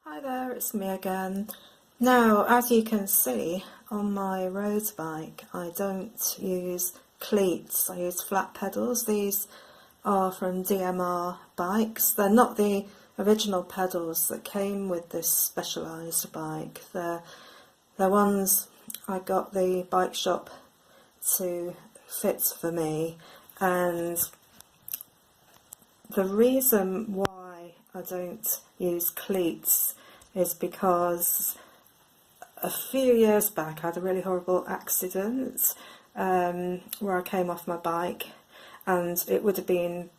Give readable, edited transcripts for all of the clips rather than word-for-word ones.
Hi there, it's me again. Now, as you can see, on my road bike, I don't use cleats, I use flat pedals. These are from DMR bikes. They're not the original pedals that came with this specialised bike. They're ones I got the bike shop to fit for me, and the reason why I don't use cleats is because a few years back I had a really horrible accident where I came off my bike, and it would have been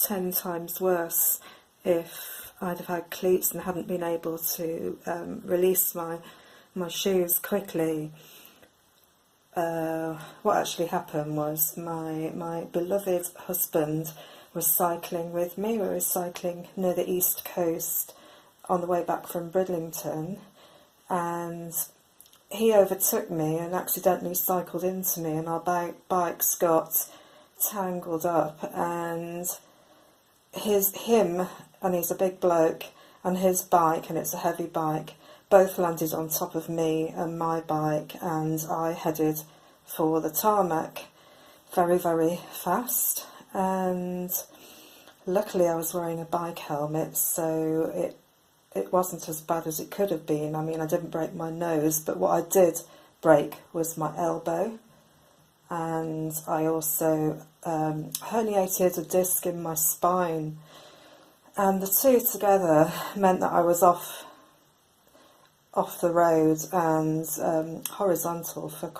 10 times worse if I'd have had cleats and hadn't been able to release my shoes quickly. What actually happened was my beloved husband was cycling with me. We were cycling near the east coast on the way back from Bridlington, and he overtook me and accidentally cycled into me, and our bikes got tangled up, and him, and he's a big bloke, and his bike, and it's a heavy bike, both landed on top of me and my bike, and I headed for the tarmac very, very fast. And luckily I was wearing a bike helmet, so it wasn't as bad as it could have been. I mean, I didn't break my nose, but what I did break was my elbow, and I also herniated a disc in my spine, and the two together meant that I was off the road and horizontal for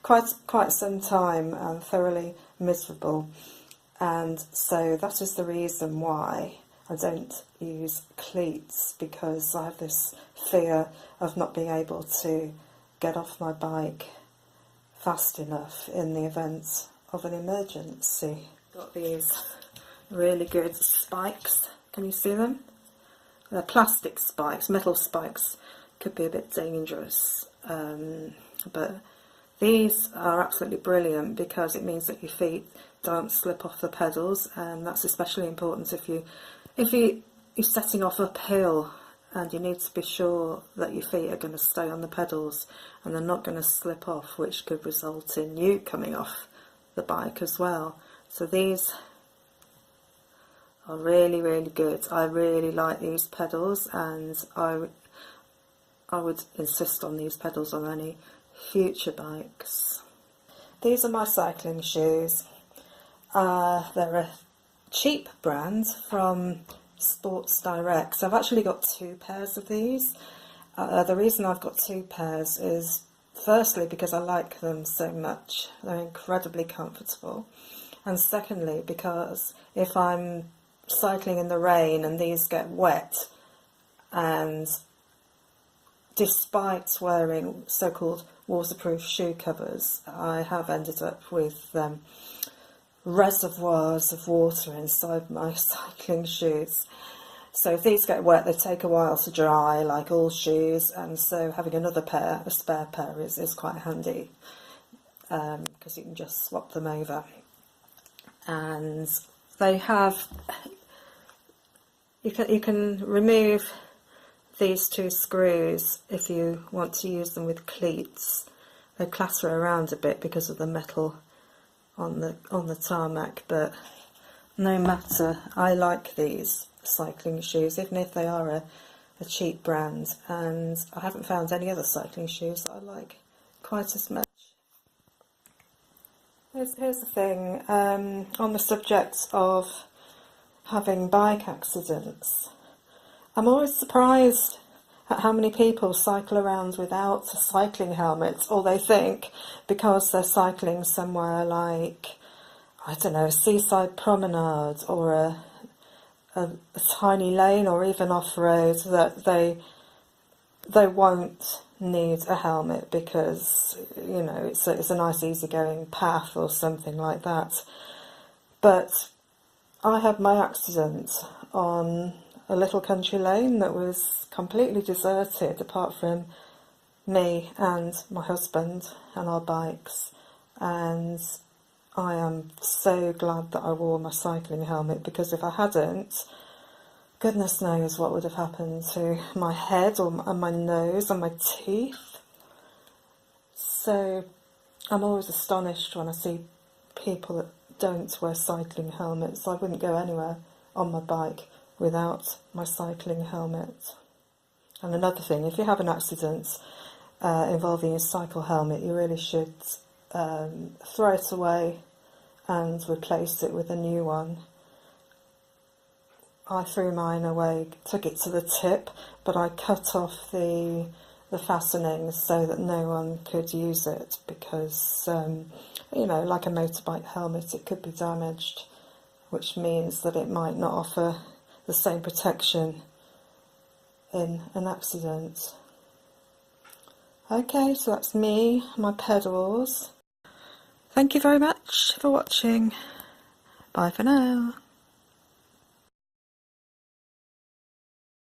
quite some time, and thoroughly miserable. And so that is the reason why I don't use cleats, because I have this fear of not being able to get off my bike fast enough in the event of an emergency. Got these really good spikes. Can you see them? They're plastic spikes. Metal spikes could be a bit dangerous, but these are absolutely brilliant because it means that your feet don't slip off the pedals, and that's especially important if you're setting off uphill and you need to be sure that your feet are going to stay on the pedals and they're not going to slip off, which could result in you coming off the bike as well. So these are really, really good. I really like these pedals, and I would insist on these pedals on any future bikes. These are my cycling shoes. They're a cheap brand from Sports Direct. So I've actually got two pairs of these. The reason I've got two pairs is firstly because I like them so much. They're incredibly comfortable. And secondly because if I'm cycling in the rain and these get wet, and despite wearing so-called waterproof shoe covers, I have ended up with reservoirs of water inside my cycling shoes. So if these get wet, they take a while to dry, like all shoes, and so having another pair, a spare pair, is quite handy, because you can just swap them over. And they have, you can remove these two screws if you want to use them with cleats. They clatter around a bit because of the metal on the tarmac, but no matter, I like these cycling shoes, even if they are a cheap brand, and I haven't found any other cycling shoes that I like quite as much. Here's the thing, on the subject of having bike accidents, I'm always surprised at how many people cycle around without a cycling helmet, or they think because they're cycling somewhere like, I don't know, a seaside promenade or a tiny lane or even off-road, that they won't need a helmet because, you know, it's a nice easy-going path or something like that. But I had my accident on a little country lane that was completely deserted apart from me and my husband and our bikes, and I am so glad that I wore my cycling helmet, because if I hadn't, goodness knows what would have happened to my head or and my nose and my teeth. So I'm always astonished when I see people that don't wear cycling helmets. I wouldn't go anywhere on my bike without my cycling helmet. And another thing, if you have an accident involving your cycle helmet, you really should throw it away and replace it with a new one. I threw mine away, took it to the tip, but I cut off the fastenings so that no one could use it because, you know, like a motorbike helmet, it could be damaged, which means that it might not offer the same protection in an accident. Okay, so that's me, my pedals. Thank you very much for watching. Bye for now.